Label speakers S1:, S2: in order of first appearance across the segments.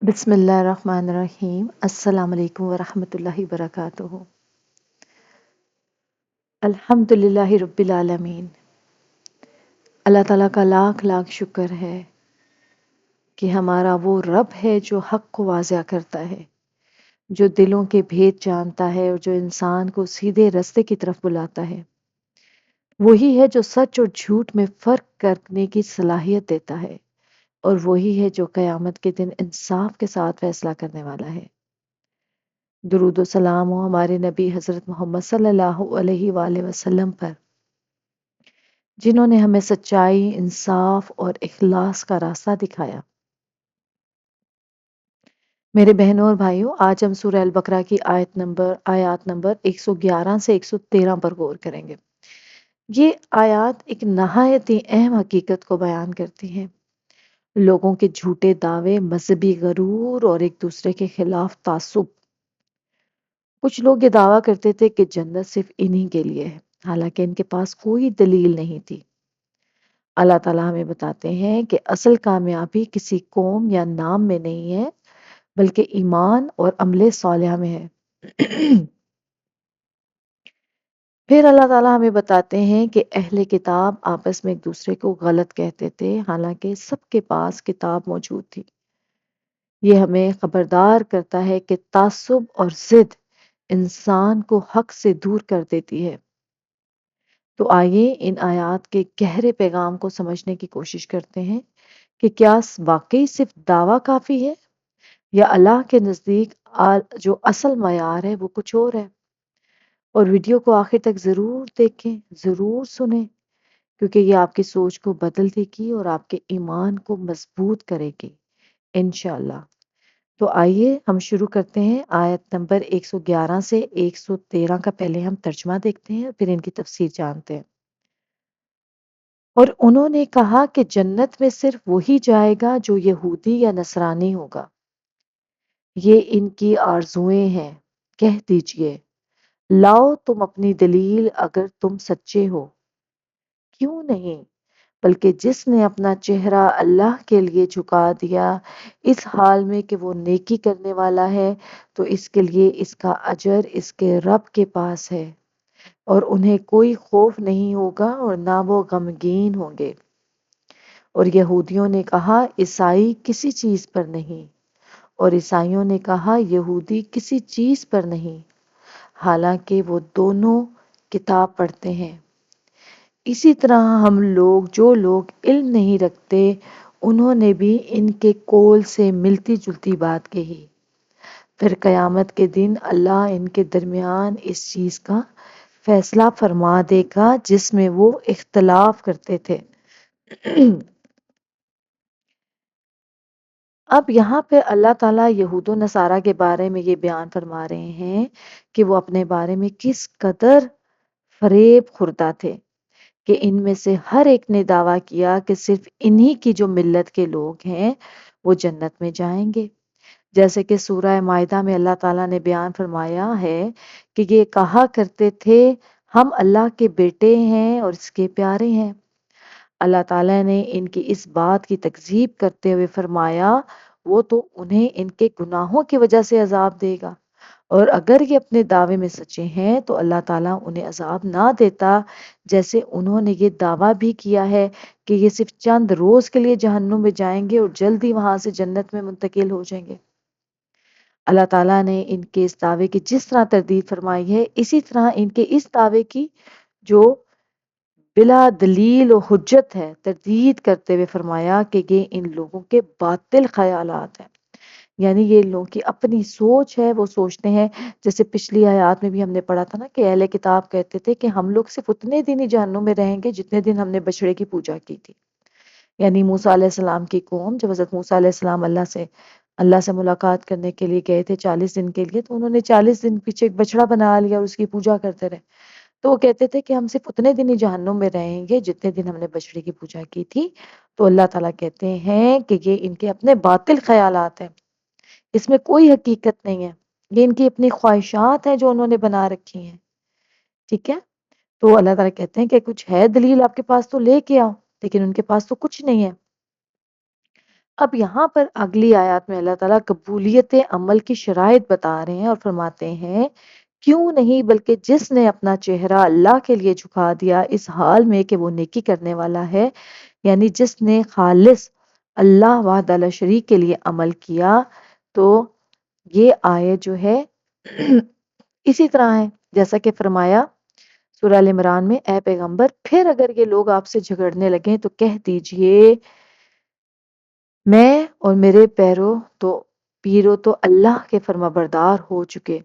S1: بسم اللہ الرحمن الرحیم۔ السلام علیکم ورحمۃ اللہ وبرکاتہ۔ الحمد للہ رب العالمین۔ اللہ تعالیٰ کا لاکھ لاکھ شکر ہے کہ ہمارا وہ رب ہے جو حق کو واضح کرتا ہے، جو دلوں کے بھید جانتا ہے اور جو انسان کو سیدھے رستے کی طرف بلاتا ہے۔ وہی ہے جو سچ اور جھوٹ میں فرق کرنے کی صلاحیت دیتا ہے، اور وہی ہے جو قیامت کے دن انصاف کے ساتھ فیصلہ کرنے والا ہے۔ درود و سلام ہو ہمارے نبی حضرت محمد صلی اللہ علیہ وآلہ وسلم پر، جنہوں نے ہمیں سچائی، انصاف اور اخلاص کا راستہ دکھایا۔ میرے بہنوں اور بھائیوں، آج ہم سورہ البقرہ کی آیات نمبر 111 سے 113 پر غور کریں گے۔ یہ آیات ایک نہایت ہی اہم حقیقت کو بیان کرتی ہیں۔ لوگوں کے جھوٹے دعوے، مذہبی غرور اور ایک دوسرے کے خلاف تعصب۔ کچھ لوگ یہ دعویٰ کرتے تھے کہ جنت صرف انہی کے لیے ہے، حالانکہ ان کے پاس کوئی دلیل نہیں تھی۔ اللہ تعالیٰ ہمیں بتاتے ہیں کہ اصل کامیابی کسی قوم یا نام میں نہیں ہے، بلکہ ایمان اور عمل صالحہ میں ہے۔ پھر اللہ تعالیٰ ہمیں بتاتے ہیں کہ اہل کتاب آپس میں ایک دوسرے کو غلط کہتے تھے، حالانکہ سب کے پاس کتاب موجود تھی۔ یہ ہمیں خبردار کرتا ہے کہ تعصب اور ضد انسان کو حق سے دور کر دیتی ہے۔ تو آئیے ان آیات کے گہرے پیغام کو سمجھنے کی کوشش کرتے ہیں کہ کیا واقعی صرف دعویٰ کافی ہے، یا اللہ کے نزدیک جو اصل معیار ہے وہ کچھ اور ہے۔ اور ویڈیو کو آخر تک ضرور دیکھیں، ضرور سنیں، کیونکہ یہ آپ کی سوچ کو بدل دے گی اور آپ کے ایمان کو مضبوط کرے گی انشاءاللہ۔ تو آئیے ہم شروع کرتے ہیں آیت نمبر 111 سے 113 کا پہلے ہم ترجمہ دیکھتے ہیں، پھر ان کی تفسیر جانتے ہیں۔ اور انہوں نے کہا کہ جنت میں صرف وہی جائے گا جو یہودی یا نصرانی ہوگا۔ یہ ان کی آرزوئیں ہیں۔ کہہ دیجئے، لاؤ تم اپنی دلیل اگر تم سچے ہو۔ کیوں نہیں، بلکہ جس نے اپنا چہرہ اللہ کے لیے جھکا دیا اس حال میں کہ وہ نیکی کرنے والا ہے، تو اس کے لیے اس کا اجر اس کے رب کے پاس ہے، اور انہیں کوئی خوف نہیں ہوگا اور نہ وہ غمگین ہوں گے۔ اور یہودیوں نے کہا عیسائی کسی چیز پر نہیں، اور عیسائیوں نے کہا یہودی کسی چیز پر نہیں، حالانکہ وہ دونوں کتاب پڑھتے ہیں۔ اسی طرح ہم لوگ، جو لوگ علم نہیں رکھتے، انہوں نے بھی ان کے قول سے ملتی جلتی بات کہی۔ پھر قیامت کے دن اللہ ان کے درمیان اس چیز کا فیصلہ فرما دے گا جس میں وہ اختلاف کرتے تھے۔ اب یہاں پہ اللہ تعالیٰ یہود و نصارہ کے بارے میں یہ بیان فرما رہے ہیں کہ وہ اپنے بارے میں کس قدر فریب خوردہ تھے، کہ ان میں سے ہر ایک نے دعویٰ کیا کہ صرف انہی کی جو ملت کے لوگ ہیں وہ جنت میں جائیں گے۔ جیسے کہ سورہ مائدہ میں اللہ تعالیٰ نے بیان فرمایا ہے کہ یہ کہا کرتے تھے ہم اللہ کے بیٹے ہیں اور اس کے پیارے ہیں۔ اللہ تعالیٰ نے ان کی اس بات کی تکذیب کرتے ہوئے فرمایا وہ تو انہیں ان کے گناہوں کی وجہ سے عذاب دے گا، اور اگر یہ اپنے دعوے میں سچے ہیں تو اللہ تعالیٰ انہیں عذاب نہ دیتا، جیسے انہوں نے یہ دعویٰ بھی کیا ہے کہ یہ صرف چند روز کے لیے جہنم میں جائیں گے اور جلدی وہاں سے جنت میں منتقل ہو جائیں گے۔ اللہ تعالیٰ نے ان کے اس دعوے کی جس طرح تردید فرمائی ہے، اسی طرح ان کے اس دعوے کی جو بلا دلیل و حجت ہے تردید کرتے ہوئے فرمایا کہ یہ ان لوگوں کے باطل خیالات ہیں، یعنی یہ لوگوں کی اپنی سوچ ہے۔ وہ سوچتے ہیں، جیسے پچھلی آیات میں بھی ہم نے پڑھا تھا نا کہ اہل کتاب کہتے تھے کہ ہم لوگ صرف اتنے دن ہی جہنم میں رہیں گے جتنے دن ہم نے بچڑے کی پوجا کی تھی۔ یعنی موسیٰ علیہ السلام کی قوم جب حضرت موسیٰ علیہ السلام اللہ سے ملاقات کرنے کے لیے گئے تھے 40 دن کے لیے، تو انہوں نے 40 دن پیچھے ایک بچڑا بنا لیا اور اس کی پوجا کرتے رہے۔ تو وہ کہتے تھے کہ ہم صرف اتنے دن ہی جہنم میں رہیں گے جتنے دن ہم نے بچڑے کی پوجا کی تھی۔ تو اللہ تعالیٰ کہتے ہیں کہ یہ ان کے اپنے باطل خیالات ہیں، اس میں کوئی حقیقت نہیں ہے، یہ ان کی اپنی خواہشات ہیں جو انہوں نے بنا رکھی ہیں۔ ٹھیک ہے، تو اللہ تعالیٰ کہتے ہیں کہ کچھ ہے دلیل آپ کے پاس تو لے کے آؤ، لیکن ان کے پاس تو کچھ نہیں ہے۔ اب یہاں پر اگلی آیات میں اللہ تعالیٰ قبولیت عمل کی شرائط بتا رہے ہیں اور فرماتے ہیں کیوں نہیں بلکہ جس نے اپنا چہرہ اللہ کے لیے جھکا دیا اس حال میں کہ وہ نیکی کرنے والا ہے، یعنی جس نے خالص اللہ وحدہ لا شریک کے لیے عمل کیا، تو یہ آیت جو ہے اسی طرح ہے جیسا کہ فرمایا سورہ ال عمران میں، اے پیغمبر پھر اگر یہ لوگ آپ سے جھگڑنے لگیں تو کہہ دیجئے میں اور میرے پیرو تو اللہ کے فرما بردار ہو چکے۔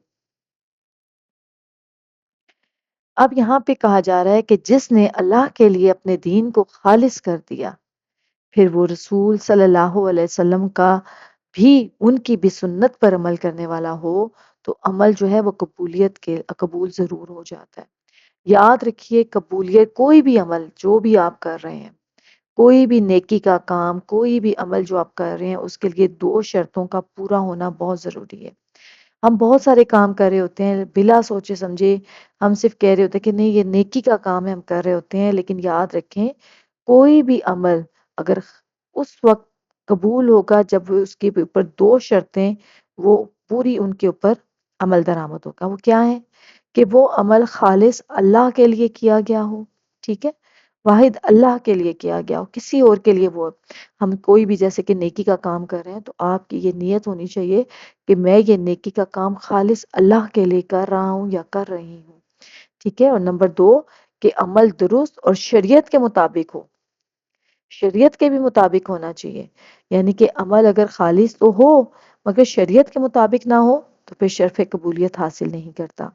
S1: اب یہاں پہ کہا جا رہا ہے کہ جس نے اللہ کے لیے اپنے دین کو خالص کر دیا، پھر وہ رسول صلی اللہ علیہ وسلم کا بھی ان کی بھی سنت پر عمل کرنے والا ہو تو عمل جو ہے وہ قبولیت کے قبول ضرور ہو جاتا ہے۔ یاد رکھیے قبولیت کوئی بھی عمل جو بھی آپ کر رہے ہیں، کوئی بھی نیکی کا کام، کوئی بھی عمل جو آپ کر رہے ہیں، اس کے لیے دو شرطوں کا پورا ہونا بہت ضروری ہے۔ ہم بہت سارے کام کر رہے ہوتے ہیں بلا سوچے سمجھے، ہم صرف کہہ رہے ہوتے ہیں کہ نہیں یہ نیکی کا کام ہے، ہم کر رہے ہوتے ہیں، لیکن یاد رکھیں کوئی بھی عمل اگر اس وقت قبول ہوگا جب وہ اس کے اوپر دو شرطیں وہ پوری ان کے اوپر عمل درآمد ہوگا۔ وہ کیا ہے کہ وہ عمل خالص اللہ کے لیے کیا گیا ہو، ٹھیک ہے، واحد اللہ کے لیے کیا گیا ہو، کسی اور کے لیے وہ ہم کوئی بھی جیسے کہ نیکی کا کام کر رہے ہیں تو آپ کی یہ نیت ہونی چاہیے کہ میں یہ نیکی کا کام خالص اللہ کے لیے کر رہا ہوں یا کر رہی ہوں، ٹھیک ہے۔ اور نمبر دو کہ عمل درست اور شریعت کے مطابق ہو، شریعت کے بھی مطابق ہونا چاہیے، یعنی کہ عمل اگر خالص تو ہو مگر شریعت کے مطابق نہ ہو تو پھر شرف قبولیت حاصل نہیں کرتا۔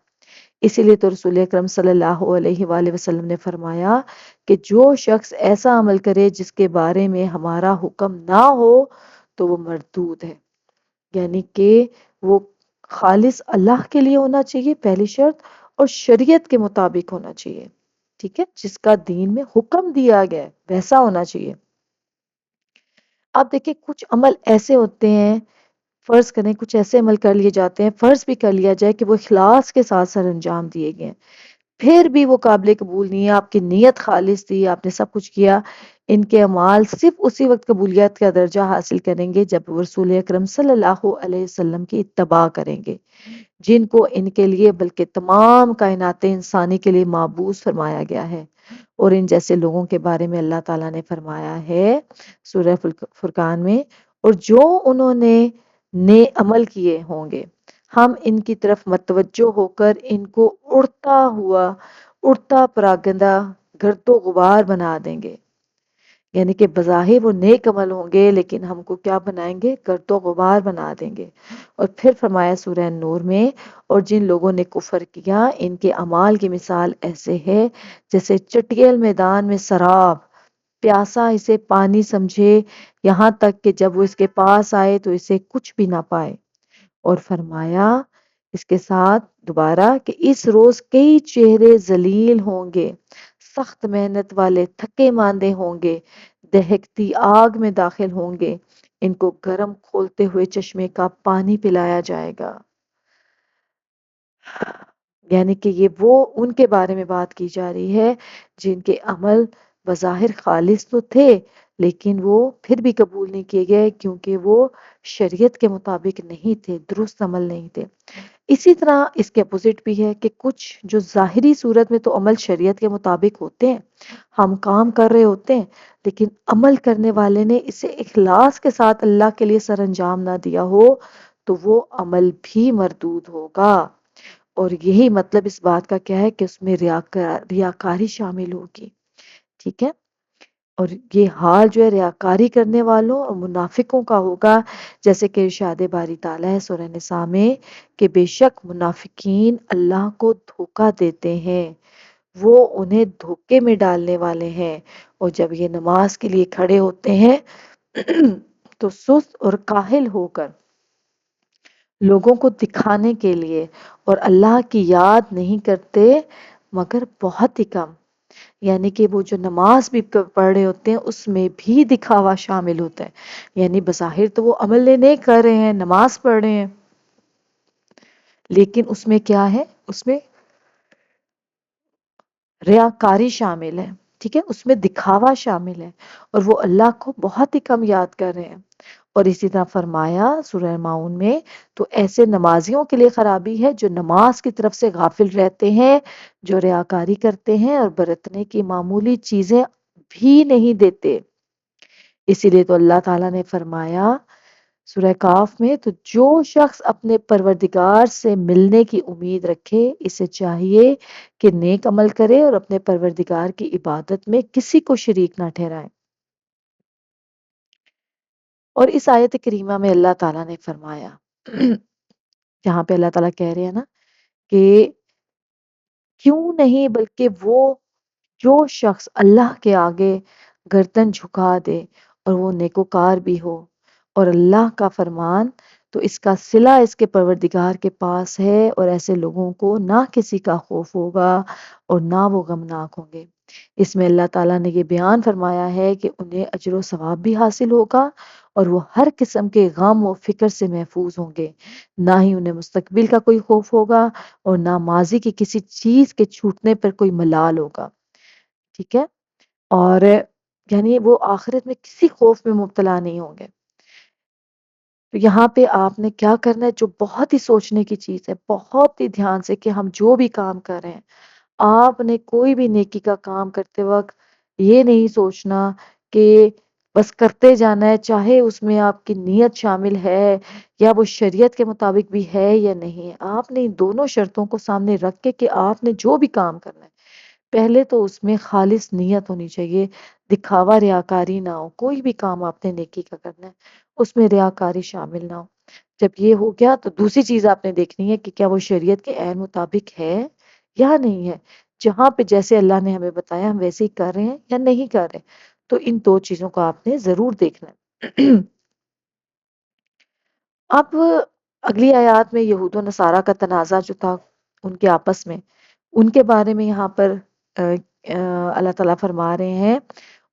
S1: اسی لیے تو رسول اکرم صلی اللہ علیہ وآلہ وسلم نے فرمایا کہ جو شخص ایسا عمل کرے جس کے بارے میں ہمارا حکم نہ ہو تو وہ مردود ہے، یعنی کہ وہ خالص اللہ کے لیے ہونا چاہیے پہلی شرط، اور شریعت کے مطابق ہونا چاہیے، ٹھیک ہے، جس کا دین میں حکم دیا گیا ہے ویسا ہونا چاہیے۔ اب دیکھیں کچھ عمل ایسے ہوتے ہیں، فرض کریں کچھ ایسے عمل کر لیے جاتے ہیں، فرض بھی کر لیا جائے کہ وہ اخلاص کے ساتھ سر انجام دیے گئے ہیں، پھر بھی وہ قابل قبول نہیں ہے، آپ کی نیت خالص تھی، آپ نے سب کچھ کیا، ان کے اعمال صرف اسی وقت قبولیت کا درجہ حاصل کریں گے جب وہ رسول اکرم صلی اللہ علیہ وسلم کی اتباع کریں گے، جن کو ان کے لیے بلکہ تمام کائنات انسانی کے لیے معبوس فرمایا گیا ہے۔ اور ان جیسے لوگوں کے بارے میں اللہ تعالیٰ نے فرمایا ہے سورہ فرقان میں، اور جو انہوں نے عمل کیے ہوں گے ہم ان کی طرف متوجہ ہو کر ان کو اڑتا پراگندہ گرد و غبار بنا دیں گے، یعنی کہ بظاہر وہ نیک عمل ہوں گے لیکن ہم کو کیا بنائیں گے، گرد و غبار بنا دیں گے۔ اور پھر فرمایا سورہ نور میں، اور جن لوگوں نے کفر کیا ان کے اعمال کی مثال ایسے ہے جیسے چٹیل میدان میں سراب، پیاسا اسے پانی سمجھے یہاں تک کہ جب وہ اس کے پاس آئے تو اسے کچھ بھی نہ پائے۔ اور فرمایا اس کے ساتھ دوبارہ کہ اس روز کئی چہرے ذلیل ہوں گے، سخت محنت والے تھکے ماندے ہوں گے، دہکتی آگ میں داخل ہوں گے، ان کو گرم کھولتے ہوئے چشمے کا پانی پلایا جائے گا۔ یعنی کہ یہ وہ ان کے بارے میں بات کی جا رہی ہے جن کے عمل بظاہر خالص تو تھے لیکن وہ پھر بھی قبول نہیں کیے گئے کیونکہ وہ شریعت کے مطابق نہیں تھے، درست عمل نہیں تھے۔ اسی طرح اس کے اپوزٹ بھی ہے کہ کچھ جو ظاہری صورت میں تو عمل شریعت کے مطابق ہوتے ہیں، ہم کام کر رہے ہوتے ہیں، لیکن عمل کرنے والے نے اسے اخلاص کے ساتھ اللہ کے لیے سر انجام نہ دیا ہو تو وہ عمل بھی مردود ہوگا۔ اور یہی مطلب اس بات کا کیا ہے کہ اس میں ریاکاری شامل ہوگی، ٹھیک ہے۔ اور یہ حال جو ہے ریاکاری کرنے والوں اور منافقوں کا ہوگا، جیسے کہ ارشاد باری تعالیٰ ہے سورہ نساء میں کہ بے شک منافقین اللہ کو دھوکا دیتے ہیں، وہ انہیں دھوکے میں ڈالنے والے ہیں، اور جب یہ نماز کے لیے کھڑے ہوتے ہیں تو سست اور کاہل ہو کر لوگوں کو دکھانے کے لیے اور اللہ کی یاد نہیں کرتے مگر بہت ہی کم، یعنی کہ وہ جو نماز بھی پڑھ رہے ہوتے ہیں اس میں بھی دکھاوا شامل ہوتا ہے، یعنی بظاہر تو وہ عمل نہیں کر رہے ہیں، نماز پڑھ رہے ہیں، لیکن اس میں کیا ہے، اس میں ریاکاری شامل ہے، ٹھیک ہے، اس میں دکھاوا شامل ہے اور وہ اللہ کو بہت ہی کم یاد کر رہے ہیں۔ اور اسی طرح فرمایا سورہ معون میں، تو ایسے نمازیوں کے لیے خرابی ہے جو نماز کی طرف سے غافل رہتے ہیں، جو ریاکاری کرتے ہیں اور برتنے کی معمولی چیزیں بھی نہیں دیتے۔ اسی لیے تو اللہ تعالیٰ نے فرمایا سورہ کاف میں، تو جو شخص اپنے پروردگار سے ملنے کی امید رکھے، اسے چاہیے کہ نیک عمل کرے اور اپنے پروردگار کی عبادت میں کسی کو شریک نہ ٹھہرائے۔ اور اس آیت کریمہ میں اللہ تعالیٰ نے فرمایا، جہاں پہ اللہ تعالیٰ کہہ رہے ہیں نا کہ کیوں نہیں بلکہ وہ جو شخص اللہ کے آگے گردن جھکا دے اور وہ نیکوکار بھی ہو اور اللہ کا فرمان، تو اس کا صلہ اس کے پروردگار کے پاس ہے، اور ایسے لوگوں کو نہ کسی کا خوف ہوگا اور نہ وہ غمناک ہوں گے۔ اس میں اللہ تعالیٰ نے یہ بیان فرمایا ہے کہ انہیں اجر و ثواب بھی حاصل ہوگا اور وہ ہر قسم کے غم و فکر سے محفوظ ہوں گے، نہ ہی انہیں مستقبل کا کوئی خوف ہوگا اور نہ ماضی کی کسی چیز کے چھوٹنے پر کوئی ملال ہوگا۔ ٹھیک ہے، اور یعنی وہ آخرت میں کسی خوف میں مبتلا نہیں ہوں گے۔ تو یہاں پہ آپ نے کیا کرنا ہے، جو بہت ہی سوچنے کی چیز ہے، بہت ہی دھیان سے، کہ ہم جو بھی کام کر رہے ہیں، آپ نے کوئی بھی نیکی کا کام کرتے وقت یہ نہیں سوچنا کہ بس کرتے جانا ہے، چاہے اس میں آپ کی نیت شامل ہے یا وہ شریعت کے مطابق بھی ہے یا نہیں۔ آپ نے ان دونوں شرطوں کو سامنے رکھ کے کہ آپ نے جو بھی کام کرنا ہے، پہلے تو اس میں خالص نیت ہونی چاہیے، دکھاوا ریاکاری نہ ہو۔ کوئی بھی کام آپ نے نیکی کا کرنا ہے اس میں ریاکاری شامل نہ ہو۔ جب یہ ہو گیا تو دوسری چیز آپ نے دیکھنی ہے کہ کیا وہ شریعت کے عین مطابق ہے یا نہیں ہے، جہاں پہ جیسے اللہ نے ہمیں بتایا ہم ویسے ہی کر رہے ہیں یا نہیں کر رہے۔ تو ان دو چیزوں کو آپ نے ضرور دیکھنا ہے۔ اب اگلی آیات میں یہود و نصارہ کا تنازع جو تھا ان کے آپس میں، ان کے بارے میں یہاں پر اللہ تعالیٰ فرما رہے ہیں،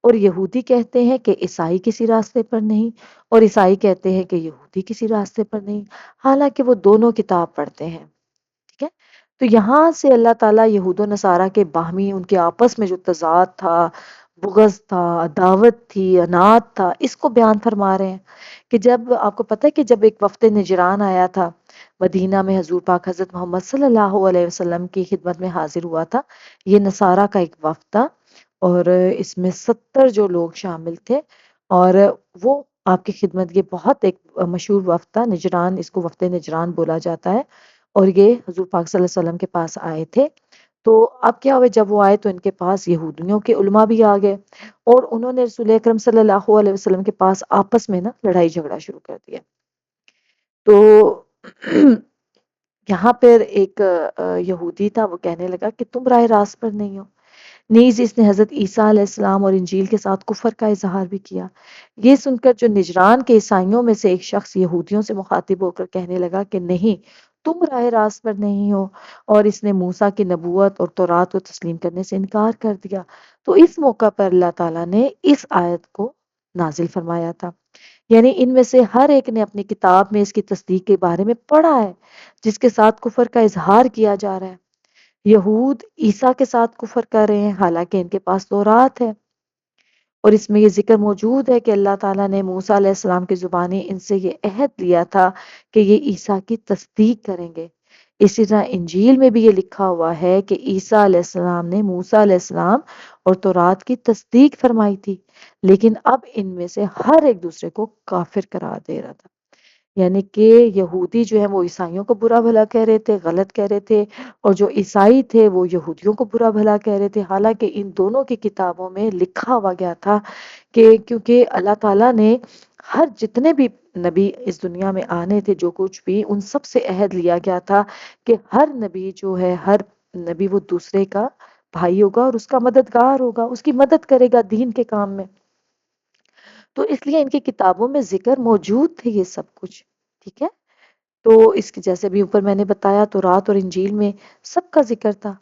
S1: اور یہودی کہتے ہیں کہ عیسائی کسی راستے پر نہیں، اور عیسائی کہتے ہیں کہ یہودی کسی راستے پر نہیں، حالانکہ وہ دونوں کتاب پڑھتے ہیں۔ ٹھیک ہے، تو یہاں سے اللہ تعالیٰ یہود و نصارہ کے باہمی ان کے آپس میں جو تضاد تھا، بغض تھا، عداوت تھی، عناد تھا، اس کو بیان فرما رہے ہیں کہ جب آپ کو پتہ ہے کہ جب ایک وفد نجران آیا تھا مدینہ میں، حضور پاک حضرت محمد صلی اللہ علیہ وسلم کی خدمت میں حاضر ہوا تھا، یہ نصارہ کا ایک وفد تھا، اور اس میں 70 جو لوگ شامل تھے، اور وہ آپ کی خدمت، یہ بہت ایک مشہور وفد تھا، نجران، اس کو وفد نجران بولا جاتا ہے، اور یہ حضور پاک صلی اللہ علیہ وسلم کے پاس آئے تھے۔ تو اب کیا ہوئے، جب وہ آئے تو ان کے پاس یہودیوں کے علماء بھی آ گئے، اور انہوں نے رسول اکرم صلی اللہ علیہ وسلم کے پاس آپس میں نا لڑائی جھگڑا شروع کر دیا۔ تو یہاں پر ایک یہودی تھا، وہ کہنے لگا کہ تم راہ راست پر نہیں ہو، نیز اس نے حضرت عیسیٰ علیہ السلام اور انجیل کے ساتھ کفر کا اظہار بھی کیا۔ یہ سن کر جو نجران کے عیسائیوں میں سے ایک شخص یہودیوں سے مخاطب ہو کر کہنے لگا کہ نہیں، تم راہ راست پر نہیں ہو، اور اس نے موسیٰ کی نبوت اور تورات کو تسلیم کرنے سے انکار کر دیا۔ تو اس موقع پر اللہ تعالیٰ نے اس آیت کو نازل فرمایا تھا، یعنی ان میں سے ہر ایک نے اپنی کتاب میں اس کی تصدیق کے بارے میں پڑھا ہے جس کے ساتھ کفر کا اظہار کیا جا رہا ہے۔ یہود عیسیٰ کے ساتھ کفر کر رہے ہیں، حالانکہ ان کے پاس تورات ہے، اور اس میں یہ ذکر موجود ہے کہ اللہ تعالیٰ نے موسیٰ علیہ السلام کی زبانی ان سے یہ عہد لیا تھا کہ یہ عیسیٰ کی تصدیق کریں گے۔ اسی طرح انجیل میں بھی یہ لکھا ہوا ہے کہ عیسیٰ علیہ السلام نے موسیٰ علیہ السلام اور تورات کی تصدیق فرمائی تھی، لیکن اب ان میں سے ہر ایک دوسرے کو کافر قرار دے رہا تھا۔ یعنی کہ یہودی جو ہیں وہ عیسائیوں کو برا بھلا کہہ رہے تھے، غلط کہہ رہے تھے، اور جو عیسائی تھے وہ یہودیوں کو برا بھلا کہہ رہے تھے، حالانکہ ان دونوں کی کتابوں میں لکھا ہوا گیا تھا کہ کیونکہ اللہ تعالیٰ نے ہر جتنے بھی نبی اس دنیا میں آنے تھے، جو کچھ بھی ان سب سے عہد لیا گیا تھا کہ ہر نبی جو ہے، ہر نبی وہ دوسرے کا بھائی ہوگا اور اس کا مددگار ہوگا، اس کی مدد کرے گا دین کے کام میں۔ تو اس لیے ان کی کتابوں میں ذکر موجود تھے یہ سب کچھ۔ ٹھیک ہے، تو اس کی جیسے بھی اوپر میں نے بتایا، تو رات اور انجیل میں سب کا ذکر تھا۔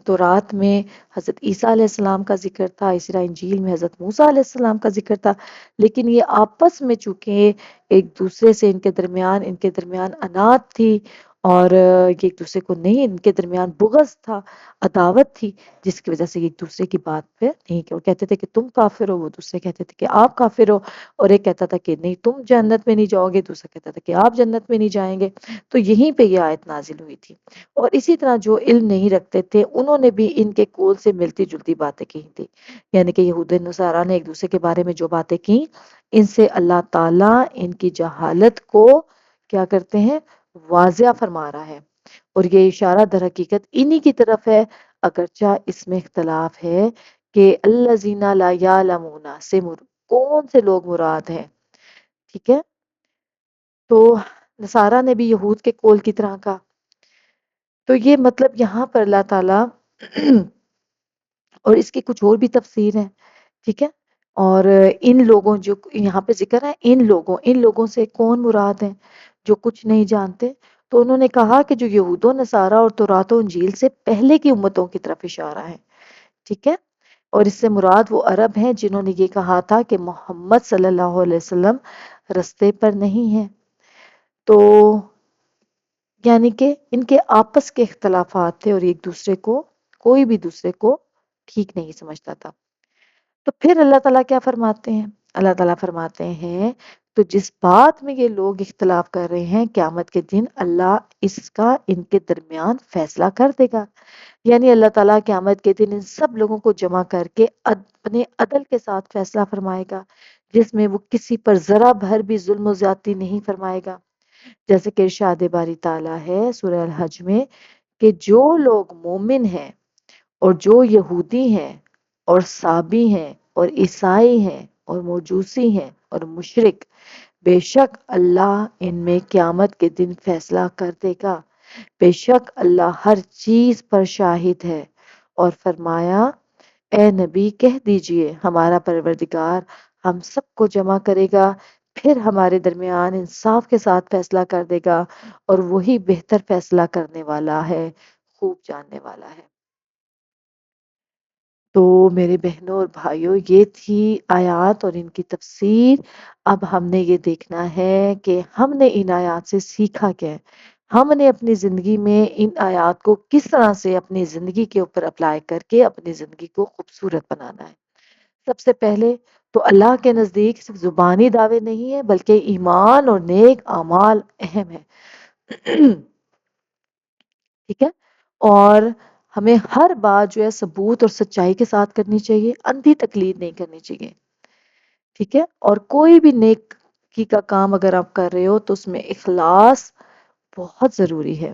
S1: تو رات میں حضرت عیسیٰ علیہ السلام کا ذکر تھا، اسی طرح انجیل میں حضرت موسیٰ علیہ السلام کا ذکر تھا، لیکن یہ آپس میں چونکہ ایک دوسرے سے ان کے درمیان عناد تھی، اور یہ ایک دوسرے کو نہیں، ان کے درمیان بغض تھا، عداوت تھی، جس کی وجہ سے یہ ایک دوسرے کی بات پہ نہیں کہ وہ کہتے تھے کہ تم کافر ہو، وہ دوسرے کہتے تھے کہ آپ کافر ہو، اور ایک کہتا تھا کہ نہیں تم جنت میں نہیں جاؤ گے، دوسرا کہتا تھا کہ آپ جنت میں نہیں جائیں گے۔ تو یہیں پہ یہ آیت نازل ہوئی تھی۔ اور اسی طرح جو علم نہیں رکھتے تھے انہوں نے بھی ان کے قول سے ملتی جلتی باتیں کی تھی، یعنی کہ یہود نصارہ نے ایک دوسرے کے بارے میں جو باتیں کی، ان سے اللہ تعالیٰ ان کی جہالت کو کیا کرتے ہیں، واضح فرما رہا ہے، اور یہ اشارہ در حقیقت انہی کی طرف ہے، اگرچہ اس میں اختلاف ہے کہ الذین لا یعلمون سے کون سے لوگ مراد ہیں، ٹھیک ہے؟ تو نصارہ نے بھی یہود کے قول کی طرح کا، تو یہ مطلب یہاں پر اللہ تعالیٰ اور اس کی کچھ اور بھی تفسیر ہے، ٹھیک ہے؟ اور ان لوگوں جو یہاں پہ ذکر ہے، ان لوگوں سے کون مراد ہیں جو کچھ نہیں جانتے؟ تو انہوں نے کہا کہ جو یہود و نصارہ اور تورات و انجیل سے پہلے کی امتوں کی طرف اشارہ ہے، ٹھیک ہے؟ اور اس سے مراد وہ عرب ہیں جنہوں نے یہ کہا تھا کہ محمد صلی اللہ علیہ وسلم رستے پر نہیں ہیں، تو یعنی کہ ان کے آپس کے اختلافات تھے، اور ایک دوسرے کو، کوئی بھی دوسرے کو ٹھیک نہیں سمجھتا تھا۔ تو پھر اللہ تعالیٰ کیا فرماتے ہیں؟ اللہ تعالیٰ فرماتے ہیں تو جس بات میں یہ لوگ اختلاف کر رہے ہیں، قیامت کے دن اللہ اس کا ان کے درمیان فیصلہ کر دے گا، یعنی اللہ تعالیٰ قیامت کے دن ان سب لوگوں کو جمع کر کے اپنے عدل کے ساتھ فیصلہ فرمائے گا، جس میں وہ کسی پر ذرا بھر بھی ظلم و زیادتی نہیں فرمائے گا، جیسے کہ ارشاد باری تعالیٰ ہے سورہ الحج میں کہ جو لوگ مومن ہیں اور جو یہودی ہیں اور صابی ہیں اور عیسائی ہیں اور موجوسی ہیں اور مشرک، بے شک اللہ ان میں قیامت کے دن فیصلہ کر دے گا، بے شک اللہ ہر چیز پر شاہد ہے، اور فرمایا اے نبی کہہ دیجئے ہمارا پروردگار ہم سب کو جمع کرے گا، پھر ہمارے درمیان انصاف کے ساتھ فیصلہ کر دے گا، اور وہی بہتر فیصلہ کرنے والا ہے، خوب جاننے والا ہے۔ تو میرے بہنوں اور بھائیوں، یہ تھی آیات اور ان کی تفسیر۔ اب ہم نے یہ دیکھنا ہے کہ ہم نے ان آیات سے سیکھا کیا ہے، ہم نے اپنی زندگی میں ان آیات کو کس طرح سے اپنی زندگی کے اوپر اپلائی کر کے اپنی زندگی کو خوبصورت بنانا ہے۔ سب سے پہلے تو اللہ کے نزدیک صرف زبانی دعوے نہیں ہے، بلکہ ایمان اور نیک اعمال اہم ہے، ٹھیک ہے؟ اور ہمیں ہر بات جو ہے ثبوت اور سچائی کے ساتھ کرنی چاہیے، اندھی تقلید نہیں کرنی چاہیے، ٹھیک ہے؟ اور کوئی بھی نیکی کا کام اگر آپ کر رہے ہو تو اس میں اخلاص بہت ضروری ہے،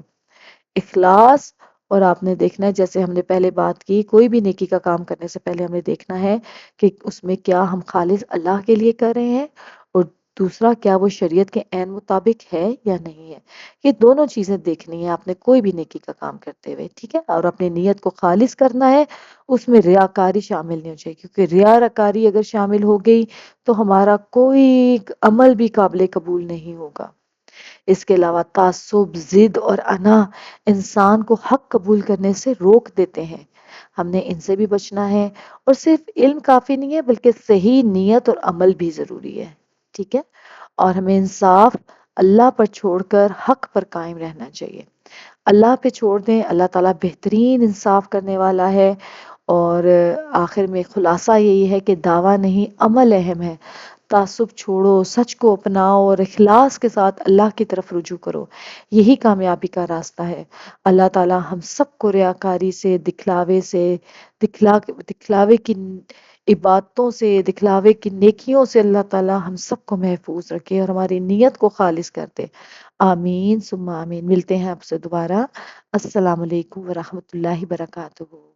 S1: اخلاص۔ اور آپ نے دیکھنا ہے جیسے ہم نے پہلے بات کی، کوئی بھی نیکی کا کام کرنے سے پہلے ہمیں دیکھنا ہے کہ اس میں کیا ہم خالص اللہ کے لیے کر رہے ہیں، اور دوسرا کیا وہ شریعت کے عین مطابق ہے یا نہیں ہے۔ یہ دونوں چیزیں دیکھنی ہے آپ نے کوئی بھی نیکی کا کام کرتے ہوئے، ٹھیک ہے؟ اور اپنی نیت کو خالص کرنا ہے، اس میں ریاکاری شامل نہیں ہو چاہیے، کیونکہ ریاکاری اگر شامل ہو گئی تو ہمارا کوئی عمل بھی قابل قبول نہیں ہوگا۔ اس کے علاوہ تعصب، ضد اور انا انسان کو حق قبول کرنے سے روک دیتے ہیں، ہم نے ان سے بھی بچنا ہے۔ اور صرف علم کافی نہیں ہے، بلکہ صحیح نیت اور عمل بھی ضروری ہے، ٹھیک ہے؟ اور ہمیں انصاف اللہ پر چھوڑ کر حق پر قائم رہنا چاہیے، اللہ پہ چھوڑ دیں، اللہ تعالیٰ بہترین انصاف کرنے والا ہے۔ اور آخر میں خلاصہ یہی ہے کہ دعویٰ نہیں عمل اہم ہے، تعصب چھوڑو، سچ کو اپناؤ اور اخلاص کے ساتھ اللہ کی طرف رجوع کرو، یہی کامیابی کا راستہ ہے۔ اللہ تعالیٰ ہم سب کو ریاکاری سے، دکھلاوے کی عبادتوں سے، دکھلاوے کی نیکیوں سے اللہ تعالیٰ ہم سب کو محفوظ رکھے اور ہماری نیت کو خالص کر دے۔ آمین ثم آمین۔ ملتے ہیں آپ سے دوبارہ۔ السلام علیکم ورحمۃ اللہ وبرکاتہ۔